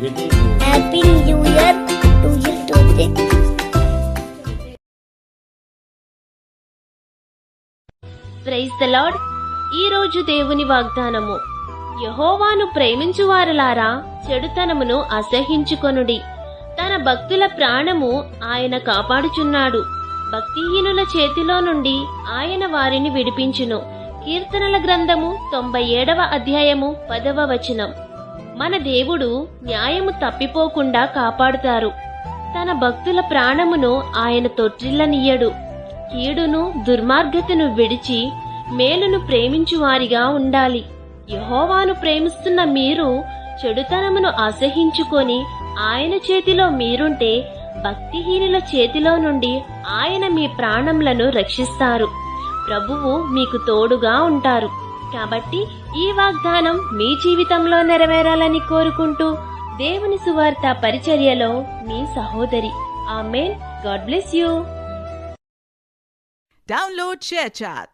Happy new year 2026. Praise the Lord. ఈ రోజు దేవుని వాగ్దానము: యెహోవాను ప్రేమించువారలారా, చెడుతనమును అసహ్యించుకొనుడి. తన భక్తుల ప్రాణము ఆయన కాపాడుచున్నాడు. భక్తిహీనుల చేతిలో నుండి ఆయన వారిని విడిపించును. కీర్తనల గ్రంథము 97వ అధ్యాయము 10వ వచనం. మన దేవుడు న్యాయము తప్పిపోకుండా కాపాడుతారు. తన భక్తుల ప్రాణమును ఆయన తొట్టిల్లనియ్యడు. కీడును దుర్మార్గతను విడిచి మేలును ప్రేమించువారిగా ఉండాలి. యెహోవాను ప్రేమిస్తున్న మీరు చెడుతనమును అసహించుకొని ఆయన చేతిలో మీరుంటే, భక్తిహీనుల చేతిలో నుండి ఆయన మీ ప్రాణములను రక్షిస్తారు. ప్రభువు మీకు తోడుగా ఉంటారు. కాబట్టి ఈ వాగ్దానం మీ జీవితంలో నెరవేరాలని కోరుకుంటూ, దేవుని సువార్త పరిచర్యలో మీ సహోదరి. ఆమేన్. God bless you. Download ShareChat.